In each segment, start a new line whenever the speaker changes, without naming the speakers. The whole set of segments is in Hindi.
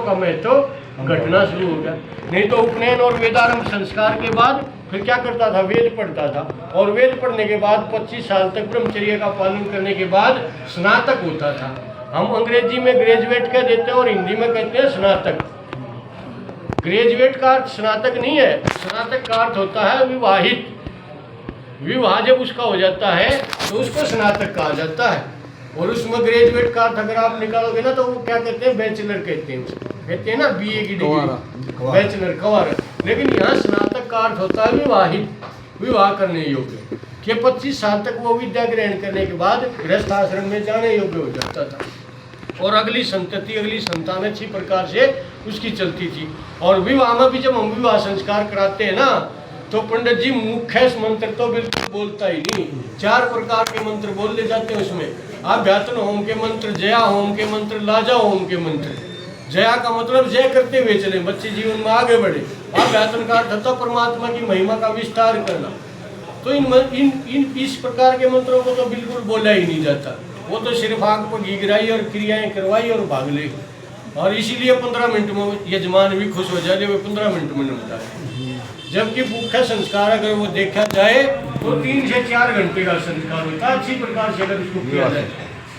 का महत्व घटना शुरू हो गया। नहीं तो उपनयन और वेदारंभ संस्कार के बाद फिर क्या करता था, वेद पढ़ता था, और वेद पढ़ने के बाद 25 साल तक ब्रह्मचर्य का पालन करने के बाद स्नातक होता था। हम अंग्रेजी में ग्रेजुएट कह देते हैं और हिंदी में कहते हैं स्नातक। ग्रेजुएट का अर्थ स्नातक नहीं है, स्नातक का अर्थ होता है विवाहित। विवाह जब उसका हो जाता है तो उसको स्नातक कहा जाता है। और उसमें ग्रेजुएट का अर्थ अगर आप निकालोगे ना तो वो क्या कहते हैं, बैचलर कहते हैं, उसको कहते हैं ना बीए की डिग्री, बैचलर कवार। लेकिन यहाँ स्नातक का अर्थ होता है विवाहित, विवाह करने योग्य, कि 25 साल तक वो विद्या ग्रहण करने के बाद गृहस्थ आश्रम में जाने योग्य हो जाता था और अगली संतति, अगली संतान अच्छी प्रकार से उसकी चलती थी। और विवाह में भी जब हम विवाह संस्कार कराते हैं ना तो पंडित जी मुख्य मंत्र तो बिल्कुल बोलता ही नहीं, 4 प्रकार के मंत्र बोल ले जाते हैं उसमें। आध्यात्म होम के मंत्र, जया होम के मंत्र, लाजा होम के मंत्र। जया का मतलब जय करते हुए चले, बच्चे जीवन में आगे बढ़े। आध्यात्म का अर्थ होता परमात्मा की महिमा का विस्तार करना। तो इन इस प्रकार के मंत्रों को तो बिल्कुल बोला ही नहीं जाता, वो तो सिर्फ आग पर घी गिराई और क्रियाएं करवाई और भाग ले। और इसीलिए 15 मिनट में यजमान भी खुश हो जाए, वो 15 मिनट में निपटा है। जबकि मुख्य संस्कार अगर वो देखा जाए तो 3 से 4 घंटे का संस्कार होता है, अच्छी प्रकार से अगर उसको किया जाए।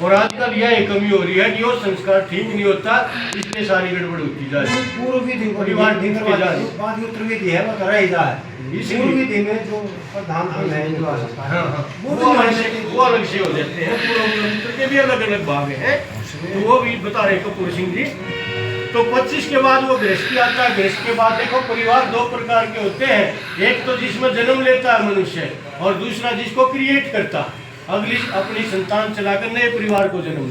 और आजकल यह कमी हो रही है कि वो संस्कार ठीक नहीं होता, इसलिए सारी गड़बड़ होती जा रही है।
पूर्व विधि को परिवार दिन करवा जाए, बाद उत्तर विधि है वो कर ही जाए। पूर्व विधि में जो प्रधान अंग है जो
हाँ वो अलग से हो जाते हैं। पूर्व के भी अलग अलग भाग हैं, तो वो भी बता रहे कपूर सिंह जी। तो 25 के बाद वो गृहस्थी आता है। गृहस्थ के बाद देखो परिवार 2 प्रकार के होते हैं, एक तो जिसमें जन्म लेता है मनुष्य और दूसरा जिसको क्रिएट करता, अगली अपनी संतान चलाकर नए परिवार को जन्म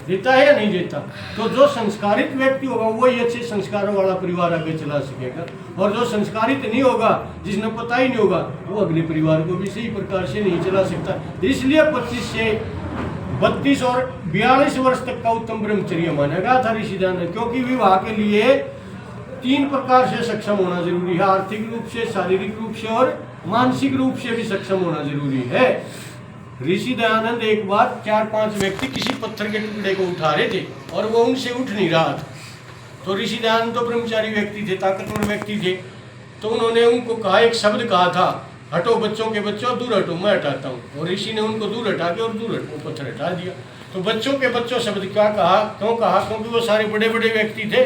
देता है या नहीं देता। तो जो संस्कारित व्यक्ति होगा वही अच्छे संस्कारों वाला परिवार आगे चला सकेगा, और जो संस्कारित नहीं होगा, जिसने पता ही नहीं होगा, वो अगले परिवार को भी सही प्रकार से नहीं चला सकता। इसलिए 25 से 32 और 42 वर्ष तक का उत्तम ब्रह्मचर्य माना गया था ऋषिदान ने, क्योंकि विवाह के लिए 3 प्रकार से सक्षम होना जरूरी है, आर्थिक रूप से, शारीरिक रूप से और मानसिक रूप से भी सक्षम होना जरूरी है। ऋषि दयानंद एक बार 4-5 व्यक्ति किसी पत्थर के टुकड़े को उठा रहे थे और वो उनसे उठ नहीं रहा था। तो ऋषि दयानंद तो ब्रह्मचारी व्यक्ति थे, ताकतवर व्यक्ति थे, तो उन्होंने उनको कहा, एक शब्द कहा था, हटो बच्चों के बच्चों, दूर हटो, मैं हटाता हूँ। और ऋषि ने उनको दूर हटा के और दूर हटो पत्थर हटा दिया। तो बच्चों के बच्चों शब्द क्या कहा, क्यों कहा? क्योंकि वो सारे बड़े बड़े व्यक्ति थे,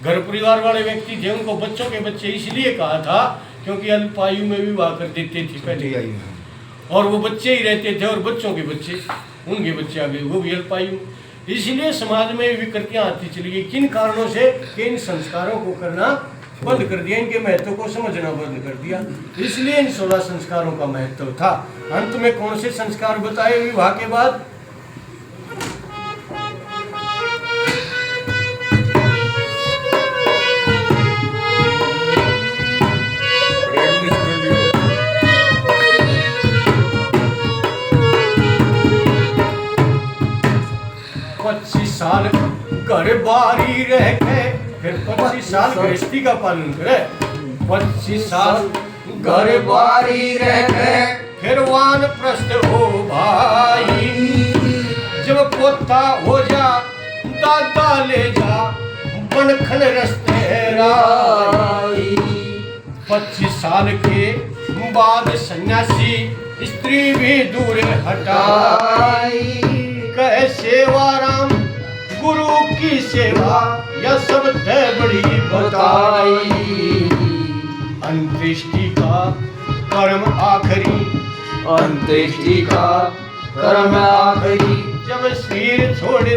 घर परिवार वाले व्यक्ति थे। उनको बच्चों के बच्चे इसलिए कहा था क्योंकि अल्पायु में विवाह कर देते थे पहले, और वो बच्चे ही रहते थे, और बच्चों के बच्चे, उनके बच्चे आ गए, वो भी अल्पायु। इसलिए समाज में विकृतियाँ आती चली गई। किन कारणों से? कि इन संस्कारों को करना बंद कर दिया, इनके महत्व को समझना बंद कर दिया। इसलिए इन 16 संस्कारों का महत्व था। अंत में कौन से संस्कार बताए विवाह के बाद? साल घर बारी रह गए, फिर 25 साल गृहस्थी का पालन करे। 25 साल घर बारी रह गए, फिर वानप्रस्थ हो भाई। जब पोता हो जा दादा ले जा, बनखन रस्ते राई। 25 साल के बाद सन्यासी स्त्री भी दूर हटाई। कहे सेवाराम गुरु की सेवा, यह सब है बड़ी बताई। अंत्येष्टि का कर्म आखिरी,
अंत्येष्टि का कर्म आखिरी।
जब शरीर छोड़ दे